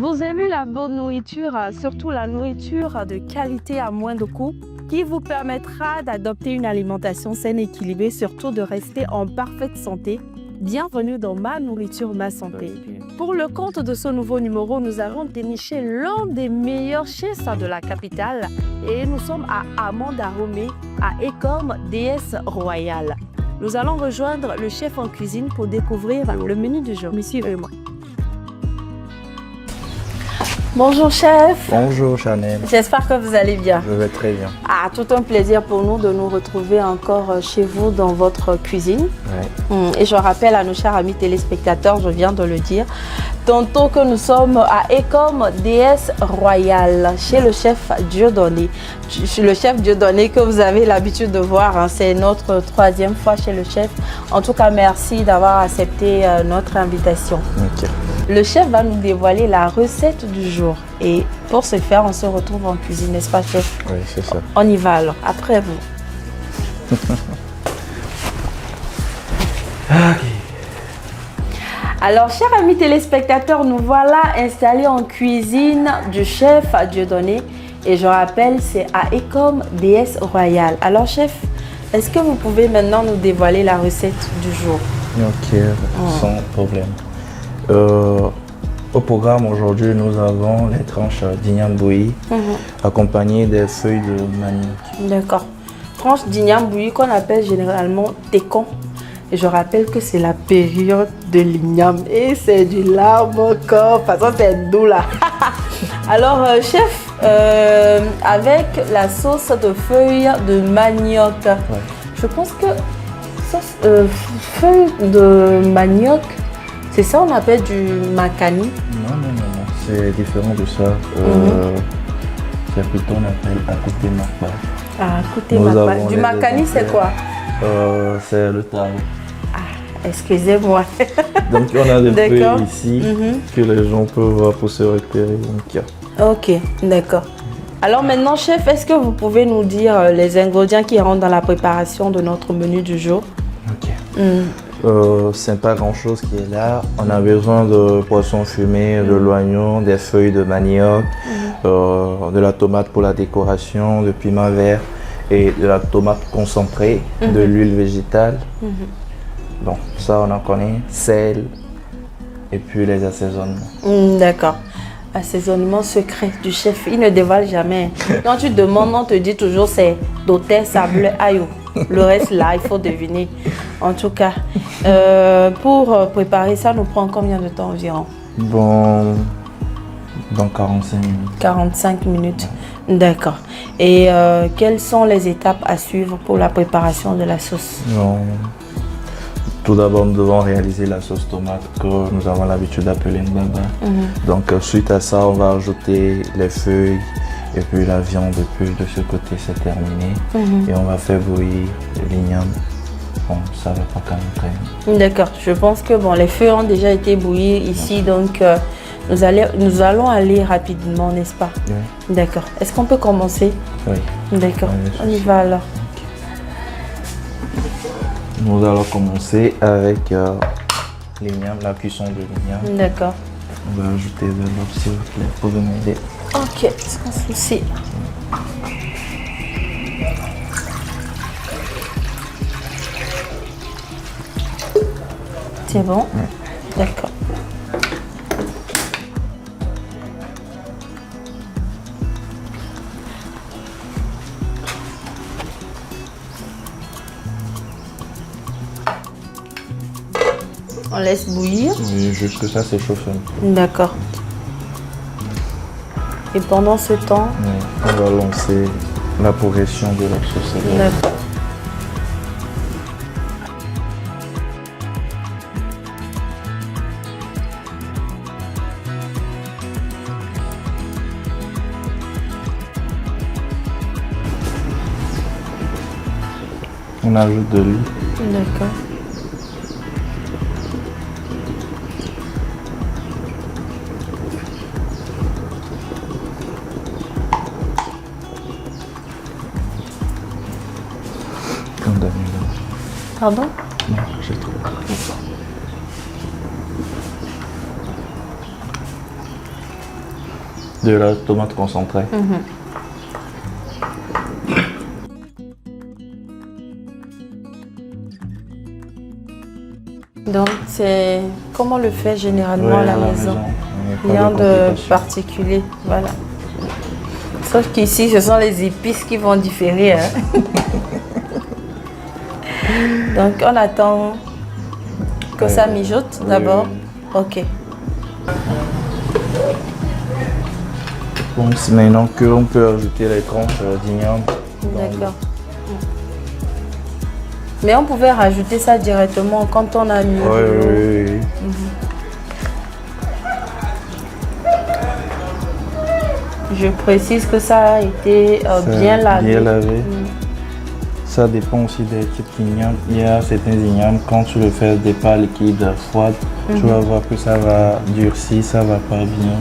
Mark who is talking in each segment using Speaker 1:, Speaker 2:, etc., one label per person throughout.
Speaker 1: Vous aimez la bonne nourriture, surtout la nourriture de qualité à moindre coût, qui vous permettra d'adopter une alimentation saine et équilibrée, surtout de rester en parfaite santé. Bienvenue dans Ma Nourriture, Ma Santé. Pour le compte de ce nouveau numéro, nous avons déniché l'un des meilleurs chefs de la capitale et nous sommes à Amande Aromé, à Écom, déesse royale. Nous allons rejoindre le chef en cuisine pour découvrir le menu du jour. Suivez-moi. Bonjour chef.
Speaker 2: Bonjour Chanel.
Speaker 1: J'espère que vous allez bien.
Speaker 2: Je vais très bien.
Speaker 1: Ah, tout un plaisir pour nous de nous retrouver encore chez vous dans votre cuisine.
Speaker 2: Ouais.
Speaker 1: Et je rappelle à nos chers amis téléspectateurs, je viens de le dire, tantôt que nous sommes à Écom, déesse royale, chez le chef Dieudonné. Le chef Dieudonné que vous avez l'habitude de voir, hein, c'est notre troisième fois chez le chef. En tout cas, merci d'avoir accepté notre invitation.
Speaker 2: Ok.
Speaker 1: Le chef va nous dévoiler la recette du jour. Et pour ce faire, on se retrouve en cuisine, n'est-ce pas, chef?
Speaker 2: Oui, c'est ça.
Speaker 1: On y va alors, après vous. Alors, chers amis téléspectateurs, nous voilà installés en cuisine du chef Dieudonné. Et je rappelle, c'est à Écom, déesse royale. Alors, chef, est-ce que vous pouvez maintenant nous dévoiler la recette du jour?
Speaker 2: Ok, sans problème. Au programme aujourd'hui, nous avons les tranches d'igname bouilli accompagnées des feuilles de manioc.
Speaker 1: D'accord. Tranche d'igname bouilli qu'on appelle généralement técon. Et je rappelle que c'est la période de l'igname. Et c'est du larme corps. De toute façon, c'est doux là. Alors, chef, avec la sauce de feuilles de manioc, je pense que sauce, feuilles de manioc, c'est ça on appelle du macani?
Speaker 2: Non, c'est différent de ça. C'est plutôt on appelle akouté makba.
Speaker 1: Ah, écoutez, du macani, c'est quoi?
Speaker 2: C'est le taro.
Speaker 1: Ah, excusez-moi.
Speaker 2: Donc on a des feuilles ici que les gens peuvent voir pour se repérer. Donc,
Speaker 1: ok, d'accord. Alors maintenant, chef, est-ce que vous pouvez nous dire les ingrédients qui rentrent dans la préparation de notre menu du jour?
Speaker 2: Ok. C'est pas grand chose qui est là. On a besoin de poisson fumé, de l'oignon, des feuilles de manioc, de la tomate pour la décoration, de piment vert et de la tomate concentrée, de l'huile végétale. Bon, ça on en connaît, sel et puis les assaisonnements.
Speaker 1: D'accord. Assaisonnement secret du chef, il ne dévoile jamais. Quand tu demandes, on te dit toujours c'est d'autel, sable, aïe. Le reste là, il faut deviner. En tout cas, pour préparer ça, nous prend combien de temps environ?
Speaker 2: Bon, dans 45 minutes.
Speaker 1: 45 minutes, d'accord. Et quelles sont les étapes à suivre pour la préparation de la sauce?
Speaker 2: Non. Tout d'abord, nous devons réaliser la sauce tomate que nous avons l'habitude d'appeler mbaba. Donc, suite à ça, on va ajouter les feuilles et puis la viande. Et puis de ce côté, c'est terminé. Et on va faire bouillir l'igname. Bon, ça va pas quand même très bien.
Speaker 1: D'accord. Je pense que bon, les feuilles ont déjà été bouillies ici, donc nous allons aller rapidement, n'est-ce pas?
Speaker 2: Oui.
Speaker 1: D'accord. Est-ce qu'on peut commencer?
Speaker 2: Oui.
Speaker 1: D'accord. On y va alors.
Speaker 2: Nous allons commencer avec l'igname, la cuisson de l'igname.
Speaker 1: D'accord.
Speaker 2: On va ajouter de l'eau s'il vous plaît. Vous pouvez m'aider?
Speaker 1: Ok, sans souci. C'est bon? D'accord. On laisse bouillir.
Speaker 2: Oui, jusque ça s'échauffe un peu.
Speaker 1: D'accord. Et pendant ce temps,
Speaker 2: on va lancer la progression de la sauce.
Speaker 1: d'accord.
Speaker 2: On ajoute de l'huile.
Speaker 1: D'accord. Pardon?
Speaker 2: Non, j'ai trop. de la tomate concentrée.
Speaker 1: Donc, c'est comment on le fait généralement à la maison. Rien de particulier, voilà. Sauf qu'ici, ce sont les épices qui vont différer. Hein. Donc, on attend que ça mijote d'abord. Ok.
Speaker 2: Je pense maintenant qu'on peut ajouter les tranches d'igname.
Speaker 1: D'accord. Mais on pouvait rajouter ça directement quand on a mis de l'eau.
Speaker 2: Oui.
Speaker 1: Je précise que ça a été bien lavé.
Speaker 2: Bien lavé. Ça dépend aussi des types d'ignames. Il y a certains ignames, quand tu le fais des pas liquides froides, tu vas voir que ça va durcir, ça va pas bien.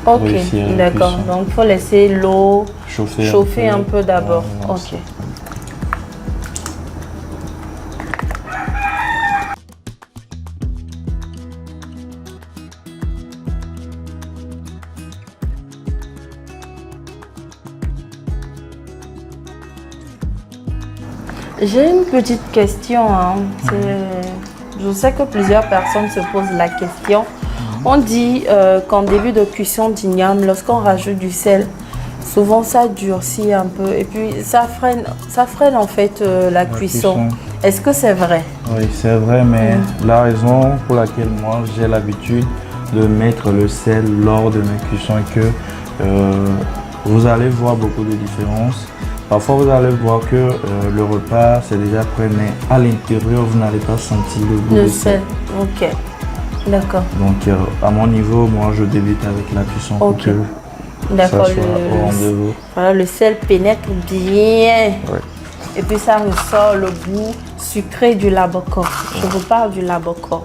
Speaker 1: Ok, d'accord. Donc il faut laisser l'eau chauffer un peu d'abord. Ok. J'ai une petite question. Hein. Je sais que plusieurs personnes se posent la question. On dit qu'en début de cuisson d'igname, lorsqu'on rajoute du sel, souvent ça durcit un peu et puis ça freine en fait la cuisson. Est-ce que c'est vrai?
Speaker 2: Oui, c'est vrai, mais la raison pour laquelle moi j'ai l'habitude de mettre le sel lors de mes cuissons est que vous allez voir beaucoup de différences. Parfois, vous allez voir que le repas, c'est déjà prêt, mais à l'intérieur, vous n'allez pas sentir le goût de sel.
Speaker 1: Ok, d'accord.
Speaker 2: Donc, à mon niveau, moi, je débute avec la cuisson pour que ça soit au rendez-vous.
Speaker 1: Voilà, le sel pénètre bien.
Speaker 2: Ouais.
Speaker 1: Et puis, ça ressort le goût sucré du labocor. Je vous parle du labocor.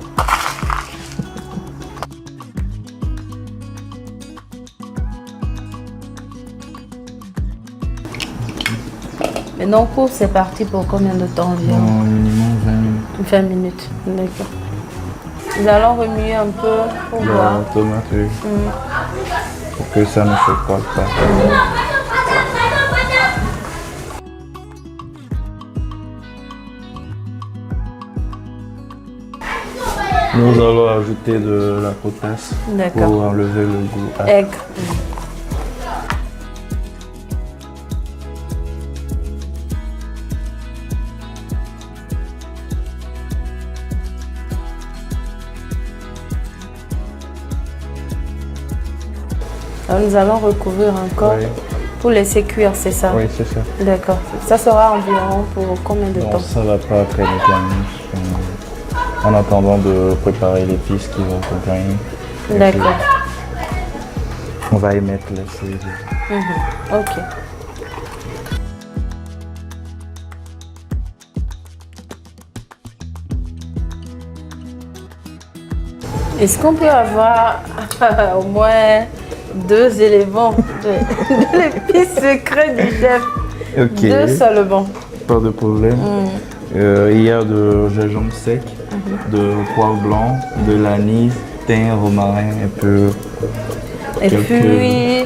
Speaker 1: Maintenant, cours, c'est parti pour combien de temps environ?
Speaker 2: Minimum 20 minutes.
Speaker 1: 20 minutes, d'accord. Nous allons remuer un peu pour voir.
Speaker 2: La tomate, oui. Pour que ça ne se colle pas. Nous allons ajouter de la potasse pour enlever le goût
Speaker 1: aigre. Alors, nous allons recouvrir encore pour laisser cuire, c'est ça?
Speaker 2: Oui, c'est ça.
Speaker 1: D'accord. Ça sera environ pour combien de temps?
Speaker 2: Ça ne va pas traîner en attendant de préparer l'épice qui va accompagner.
Speaker 1: D'accord.
Speaker 2: On va y mettre les feuilles.
Speaker 1: Ok. Est-ce qu'on peut avoir au moins 2 éléments de l'épice secret du chef?
Speaker 2: Ok.
Speaker 1: 2 seulement.
Speaker 2: Pas de problème. Il y a de gingembre sec, de poivre blanc, de l'anis, thym, romarin, un peu.
Speaker 1: Et puis,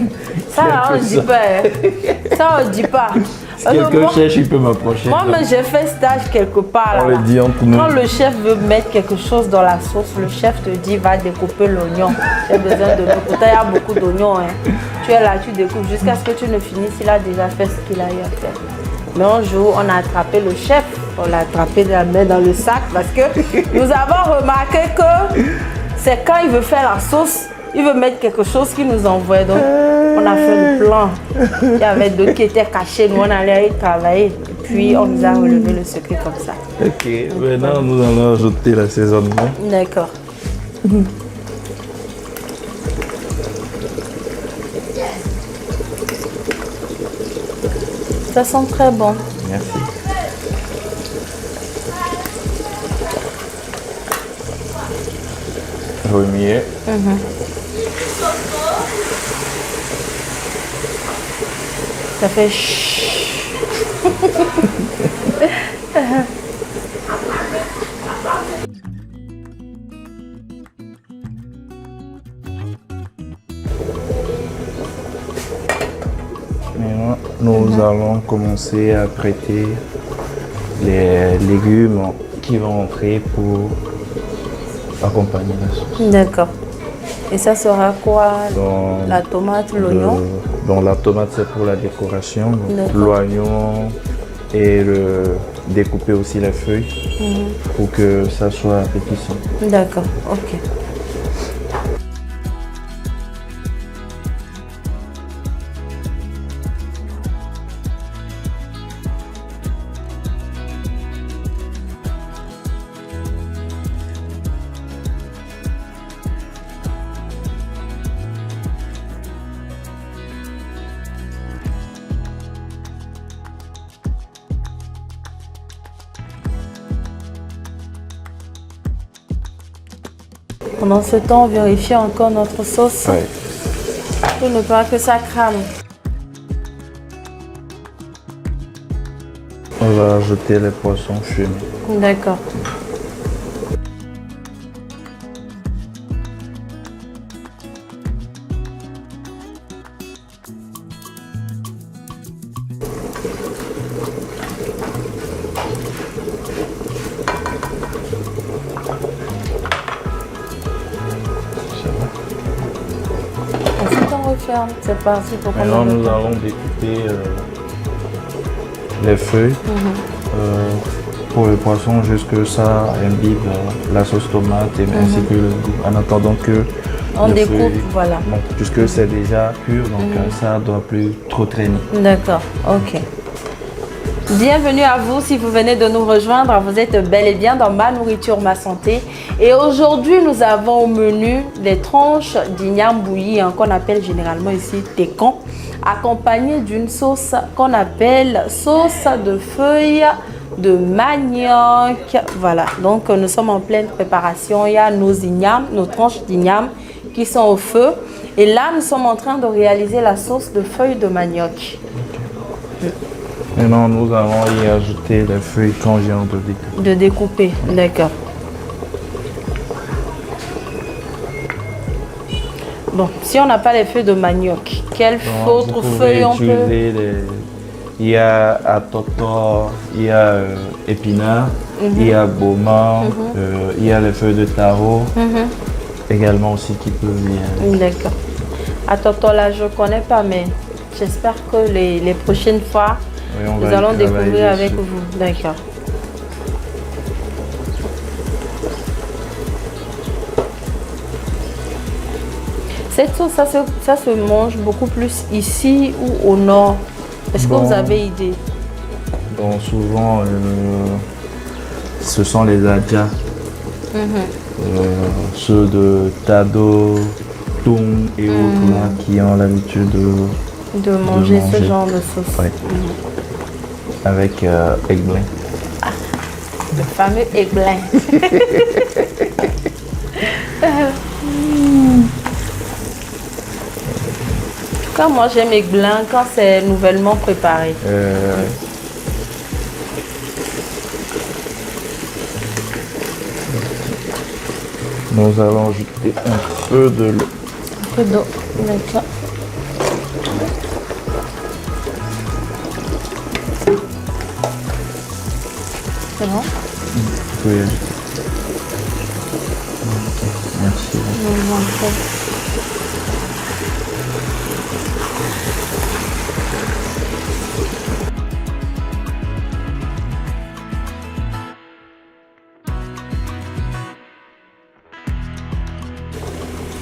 Speaker 1: ça on ne dit pas. Ça on ne dit pas.
Speaker 2: Si quelqu'un cherche, il peut m'approcher.
Speaker 1: Moi, mais j'ai fait stage quelque part là.
Speaker 2: On le dit entre nous.
Speaker 1: Quand le chef veut mettre quelque chose dans la sauce, le chef te dit va découper l'oignon. J'ai besoin de l'eau. Pourtant, il y a beaucoup d'oignons. Hein. Tu es là, tu découpes jusqu'à ce que tu ne finisses. Il a déjà fait ce qu'il a eu à faire. Mais un jour, on a attrapé le chef. On l'a attrapé de la main dans le sac parce que nous avons remarqué que c'est quand il veut faire la sauce, il veut mettre quelque chose qu'il nous envoie. Donc, on a fait le plan. Il y avait d'autres qui étaient cachés. Nous, on allait y travailler. Et puis, on nous a relevé le secret comme ça.
Speaker 2: Ok, maintenant, nous allons ajouter l'assaisonnement.
Speaker 1: D'accord. Ça sent très bon.
Speaker 2: Merci. Remuer.
Speaker 1: Ça fait chut.
Speaker 2: nous allons commencer à prêter les légumes qui vont entrer pour accompagner la sauce.
Speaker 1: D'accord. Et ça sera quoi?
Speaker 2: Donc,
Speaker 1: La tomate, l'oignon?
Speaker 2: Donc la tomate c'est pour la décoration,
Speaker 1: D'accord.
Speaker 2: l'oignon et découper aussi les feuilles pour que ça soit appétissant.
Speaker 1: D'accord, ok. Pendant ce temps, on vérifie encore notre sauce
Speaker 2: Ouais.
Speaker 1: pour ne pas que ça crame.
Speaker 2: On va ajouter les poissons fumés.
Speaker 1: D'accord. Ensuite, on referme. C'est parti pour combien
Speaker 2: Maintenant,
Speaker 1: de
Speaker 2: nous
Speaker 1: temps?
Speaker 2: allons découper les feuilles pour le poisson jusque ça imbibe la sauce tomate et ainsi que le goût. En attendant que
Speaker 1: On
Speaker 2: les
Speaker 1: découpe,
Speaker 2: feuilles-
Speaker 1: voilà.
Speaker 2: Donc, puisque c'est déjà pur, donc ça ne doit plus trop traîner.
Speaker 1: D'accord, ok. Bienvenue à vous si vous venez de nous rejoindre. Vous êtes bel et bien dans Ma Nourriture, Ma Santé. Et aujourd'hui, nous avons au menu des tranches d'igname bouilli, hein, qu'on appelle généralement ici tekan, accompagnées d'une sauce qu'on appelle sauce de feuilles de manioc. Voilà, donc nous sommes en pleine préparation. Il y a nos ignames, nos tranches d'igname qui sont au feu. Et là, nous sommes en train de réaliser la sauce de feuilles de manioc.
Speaker 2: Maintenant, nous allons y ajouter les feuilles qu'on vient de découper.
Speaker 1: De découper, d'accord. Bon, si on n'a pas les feuilles de manioc, quelles
Speaker 2: Donc,
Speaker 1: autres
Speaker 2: vous pouvez
Speaker 1: feuilles on peut...
Speaker 2: utiliser il y a atotor, il y a épinard, il y a boma, il y a les feuilles de taro, également aussi qui peuvent bien.
Speaker 1: D'accord. Attends, là, je ne connais pas, mais j'espère que les prochaines fois,
Speaker 2: Oui, on
Speaker 1: nous
Speaker 2: va y
Speaker 1: allons
Speaker 2: travailler
Speaker 1: découvrir avec
Speaker 2: dessus.
Speaker 1: vous. D'accord. Cette sauce, ça se mange beaucoup plus ici ou au nord. Est-ce que
Speaker 2: Bon.
Speaker 1: vous avez idée?
Speaker 2: Donc souvent, ce sont les adjas, ceux de Tado, Toum et autres là, qui ont l'habitude
Speaker 1: De manger ce
Speaker 2: manger.
Speaker 1: genre de sauce.
Speaker 2: Ouais. avec aiglin.
Speaker 1: Le fameux aiglin. Quand moi j'aime aiglin, quand c'est nouvellement préparé.
Speaker 2: Nous allons ajouter un peu de l'eau.
Speaker 1: Un peu d'eau. D'accord. C'est bon?
Speaker 2: Oui. Merci.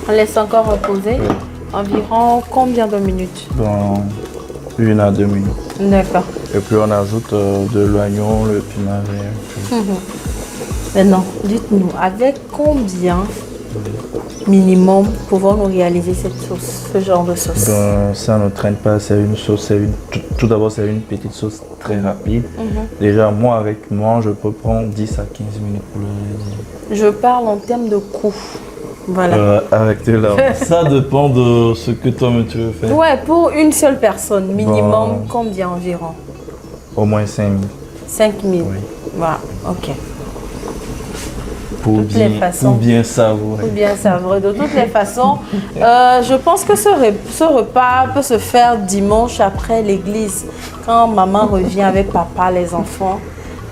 Speaker 1: On laisse encore reposer.
Speaker 2: Oui.
Speaker 1: Environ combien de minutes?
Speaker 2: Dans 1 à 2 minutes.
Speaker 1: D'accord.
Speaker 2: Et puis on ajoute de l'oignon, le piment vert.
Speaker 1: Maintenant, dites-nous, avec combien minimum pouvons-nous réaliser cette sauce, ce genre de sauce?
Speaker 2: Ben, ça ne traîne pas, c'est une sauce, tout d'abord c'est une petite sauce très rapide. Déjà moi avec moi je peux prendre 10 à 15 minutes pour le réaliser.
Speaker 1: Je parle en termes de coût. Voilà.
Speaker 2: Avec de l'argent. Ça dépend de ce que toi-même tu veux faire.
Speaker 1: Ouais, pour une seule personne, minimum,
Speaker 2: Bon.
Speaker 1: combien environ?
Speaker 2: Au moins 5 000.
Speaker 1: 5 000.
Speaker 2: Oui.
Speaker 1: Voilà, ok. de toutes les façons.
Speaker 2: Pour bien savourer.
Speaker 1: Pour bien savourer. De toutes les façons, je pense que ce repas peut se faire dimanche après l'église. Quand maman revient avec papa, les enfants,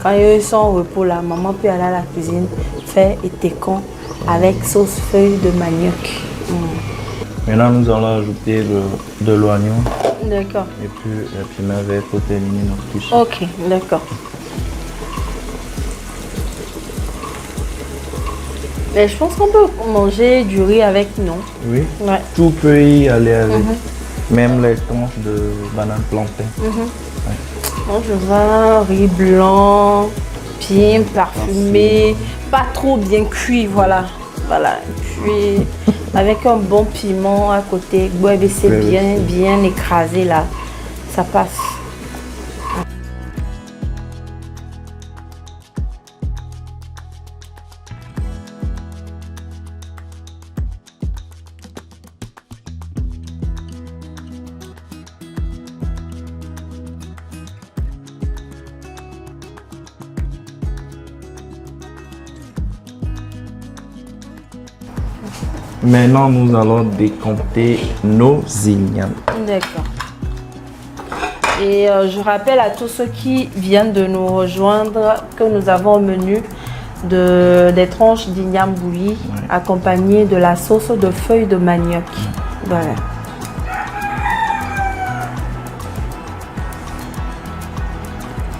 Speaker 1: quand ils sont au repos là, maman peut aller à la cuisine, faire étécon avec sauce feuille de manioc.
Speaker 2: Maintenant, nous allons ajouter de l'oignon.
Speaker 1: D'accord.
Speaker 2: Et puis le piment vert pour terminer notre cuisson.
Speaker 1: Ok, d'accord. Mais je pense qu'on peut manger du riz avec, non?
Speaker 2: Oui.
Speaker 1: Ouais.
Speaker 2: Tout peut y aller avec. Même les tranches de banane plantain.
Speaker 1: Moi, je veux un riz blanc, bien parfumé, pas trop bien cuit, voilà. Voilà, cuit avec un bon piment à côté. Ouais, mais c'est bien écrasé là, ça passe.
Speaker 2: Maintenant, nous allons décompter nos ignames.
Speaker 1: D'accord. Et je rappelle à tous ceux qui viennent de nous rejoindre que nous avons au menu des tranches d'igname bouilli accompagnées de la sauce de feuilles de manioc. Voilà.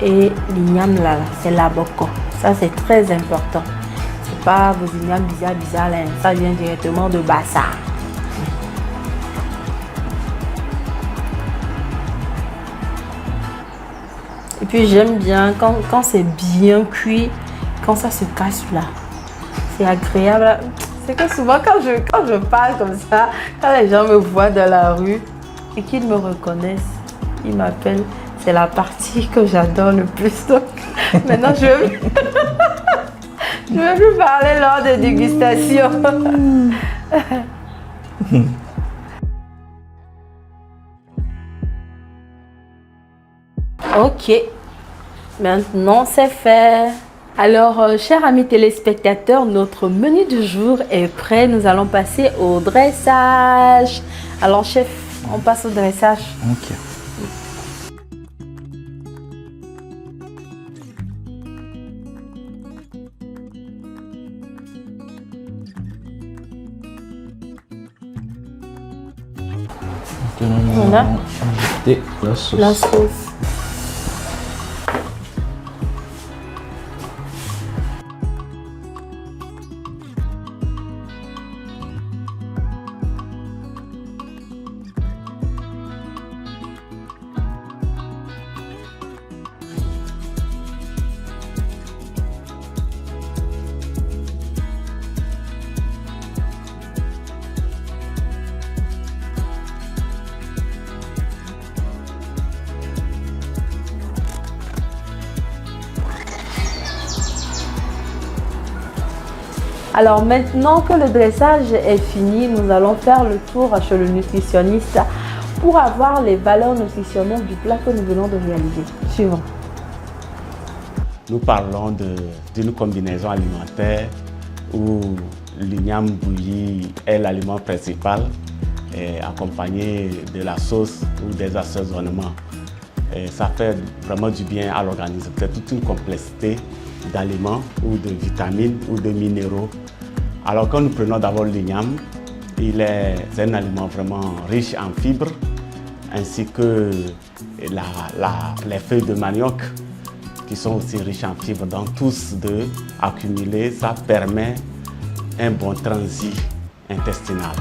Speaker 1: Et l'igname là, c'est la boko. Ça, c'est très important. C'est pas vos ignames bizarres là. Ça vient directement de Bassa. Et puis j'aime bien quand c'est bien cuit, quand ça se casse là. C'est agréable. C'est que souvent quand je parle comme ça, quand les gens me voient dans la rue et qu'ils me reconnaissent, ils m'appellent. C'est la partie que j'adore le plus. Donc maintenant je veux plus parler lors des dégustations. Ok, maintenant c'est fait. Alors, chers amis téléspectateurs, notre menu du jour est prêt. Nous allons passer au dressage. Alors, chef, on passe au dressage.
Speaker 2: Ok. Maintenant, nous allons ajouter la sauce.
Speaker 1: La sauce. Alors maintenant que le dressage est fini, nous allons faire le tour chez le nutritionniste pour avoir les valeurs nutritionnelles du plat que nous venons de réaliser. Suivant.
Speaker 3: Nous parlons d'une combinaison alimentaire où l'igname bouilli est l'aliment principal, accompagné de la sauce ou des assaisonnements. Et ça fait vraiment du bien à l'organisme. C'est toute une complexité d'aliments ou de vitamines ou de minéraux. Alors quand nous prenons d'abord l'igname, c'est un aliment vraiment riche en fibres, ainsi que les feuilles de manioc qui sont aussi riches en fibres. Donc tous deux accumulés, ça permet un bon transit intestinal.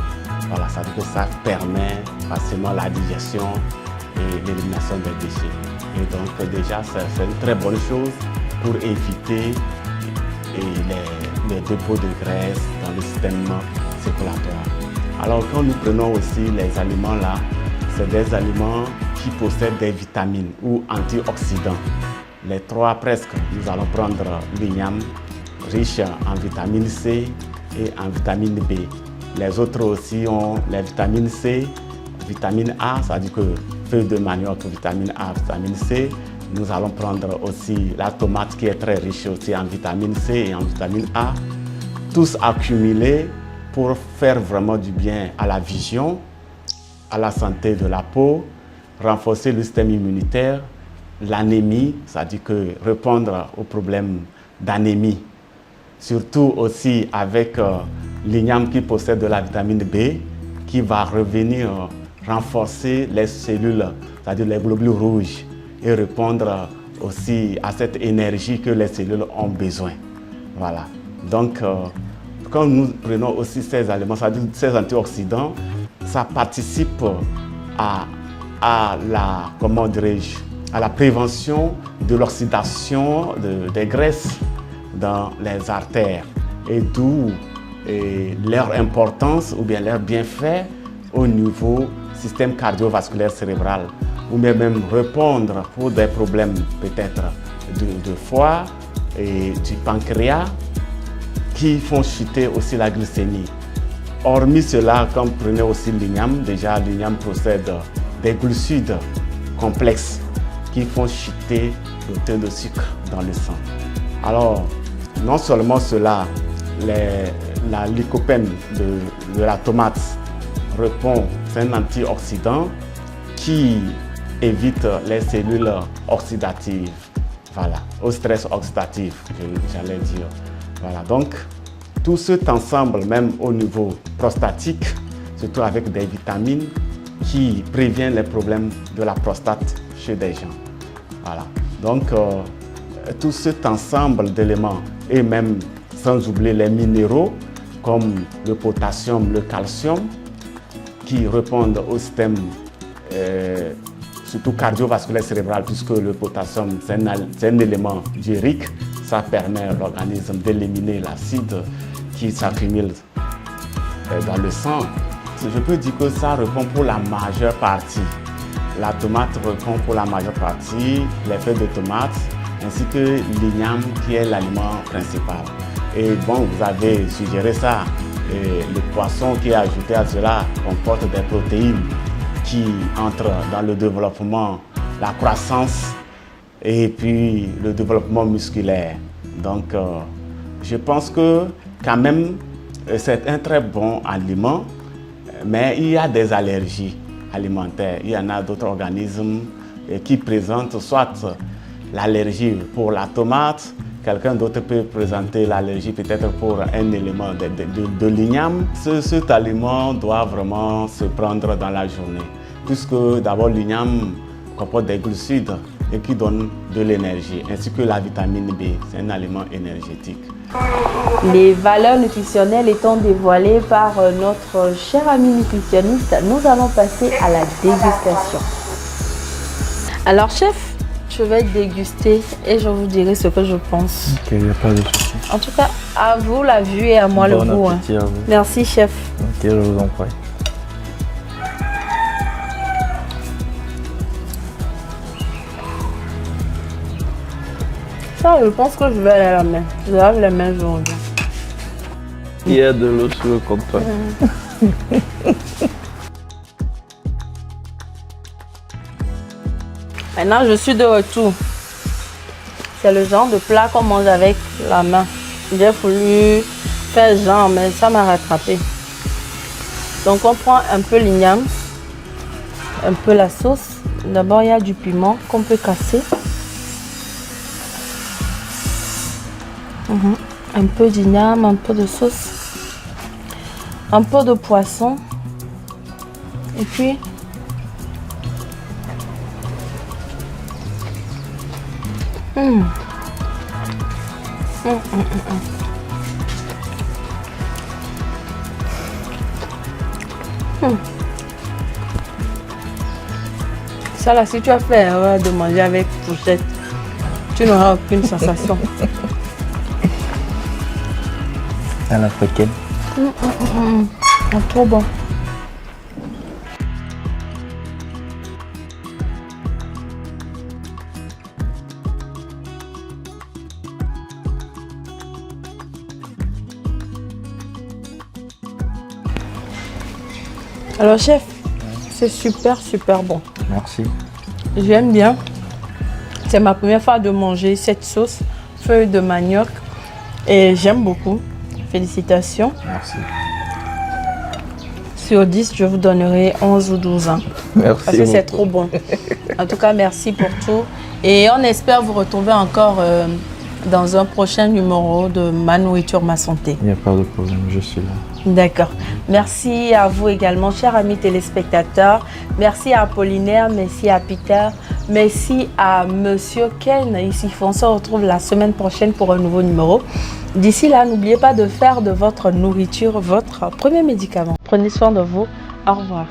Speaker 3: Voilà, ça veut dire que ça permet facilement la digestion et l'élimination des déchets. Et donc déjà, c'est une très bonne chose pour éviter les dépôts de graisse dans le système circulatoire. Alors quand nous prenons aussi les aliments là, c'est des aliments qui possèdent des vitamines ou antioxydants. Les trois presque, nous allons prendre l'igname, riche en vitamine C et en vitamine B. Les autres aussi ont les vitamines C, vitamine A, c'est-à-dire que feuilles de manioc, vitamine A, vitamine C. Nous allons prendre aussi la tomate qui est très riche aussi en vitamine C et en vitamine A. tous accumulés pour faire vraiment du bien à la vision, à la santé de la peau, renforcer le système immunitaire, l'anémie, c'est-à-dire que répondre aux problèmes d'anémie, surtout aussi avec l'igname qui possède de la vitamine B, qui va revenir renforcer les cellules, c'est-à-dire les globules rouges, et répondre aussi à cette énergie que les cellules ont besoin. Voilà. Donc, quand nous prenons aussi ces aliments, c'est-à-dire ces antioxydants, ça participe à la, comment dirais-je, à la prévention de l'oxydation des graisses dans les artères, et d'où leur importance ou bien leur bienfait au niveau système cardiovasculaire cérébral, ou même répondre pour des problèmes peut-être de foie et du pancréas qui font chuter aussi la glycémie. Hormis cela, quand vous prenez aussi l'igname, déjà l'igname possède des glucides complexes qui font chuter le taux de sucre dans le sang. Alors, non seulement cela, la lycopène de la tomate répond, c'est un antioxydant qui évite les cellules oxydatives, voilà, au stress oxydatif, j'allais dire. Voilà, donc tout cet ensemble, même au niveau prostatique, surtout avec des vitamines qui préviennent les problèmes de la prostate chez des gens. Voilà, donc tout cet ensemble d'éléments, et même sans oublier les minéraux comme le potassium, le calcium, qui répondent au système surtout cardiovasculaire cérébral, puisque le potassium c'est un élément diurétique. Ça permet à l'organisme d'éliminer l'acide qui s'accumule dans le sang. Je peux dire que ça répond pour la majeure partie. La tomate répond pour la majeure partie, les feuilles de tomate, ainsi que l'igname qui est l'aliment principal. Et bon, vous avez suggéré ça. Et le poisson qui est ajouté à cela comporte des protéines qui entrent dans le développement, la croissance et puis le développement musculaire. Donc, je pense que quand même, c'est un très bon aliment, mais il y a des allergies alimentaires. Il y en a d'autres organismes qui présentent soit l'allergie pour la tomate, quelqu'un d'autre peut présenter l'allergie peut-être pour un élément de l'igname. Cet aliment doit vraiment se prendre dans la journée, puisque d'abord l'igname comporte des glucides et qui donne de l'énergie, ainsi que la vitamine B, c'est un aliment énergétique.
Speaker 1: Les valeurs nutritionnelles étant dévoilées par notre cher ami nutritionniste, nous allons passer à la dégustation. Alors chef, je vais déguster et je vous dirai ce que je pense.
Speaker 2: Ok, il n'y a pas de souci.
Speaker 1: En tout cas, à vous la vue et à moi le goût.
Speaker 2: Bon appétit à vous.
Speaker 1: Merci chef.
Speaker 2: Ok, je vous en prie.
Speaker 1: Ça, je pense que je vais aller à la main. Je lave les mains, je reviens.
Speaker 2: Il y a de l'eau sur le comptoir.
Speaker 1: Maintenant, je suis de retour. C'est le genre de plat qu'on mange avec la main. J'ai voulu faire genre, mais ça m'a rattrapé. Donc, on prend un peu l'igname, un peu la sauce. D'abord, il y a du piment qu'on peut casser. Un peu d'igname, un peu de sauce, un peu de poisson et puis ça là, si tu as fait de manger avec fourchette, tu n'auras aucune sensation.
Speaker 2: À l'africaine.
Speaker 1: Trop bon. Alors chef, c'est super bon.
Speaker 2: Merci.
Speaker 1: J'aime bien. C'est ma première fois de manger cette sauce, feuille de manioc. Et j'aime beaucoup. Félicitations.
Speaker 2: Merci.
Speaker 1: Sur 10, je vous donnerai 11 ou 12 ans.
Speaker 2: Merci.
Speaker 1: Parce que c'est
Speaker 2: beaucoup.
Speaker 1: trop bon. En tout cas, merci pour tout. Et on espère vous retrouver encore dans un prochain numéro de Ma Nourriture, Ma Santé.
Speaker 2: Il n'y a pas de problème, je suis là.
Speaker 1: D'accord. Merci à vous également, chers amis téléspectateurs. Merci à Apollinaire, merci à Peter, merci à Monsieur Ken. Ici, on se retrouve la semaine prochaine pour un nouveau numéro. D'ici là, n'oubliez pas de faire de votre nourriture votre premier médicament. Prenez soin de vous. Au revoir.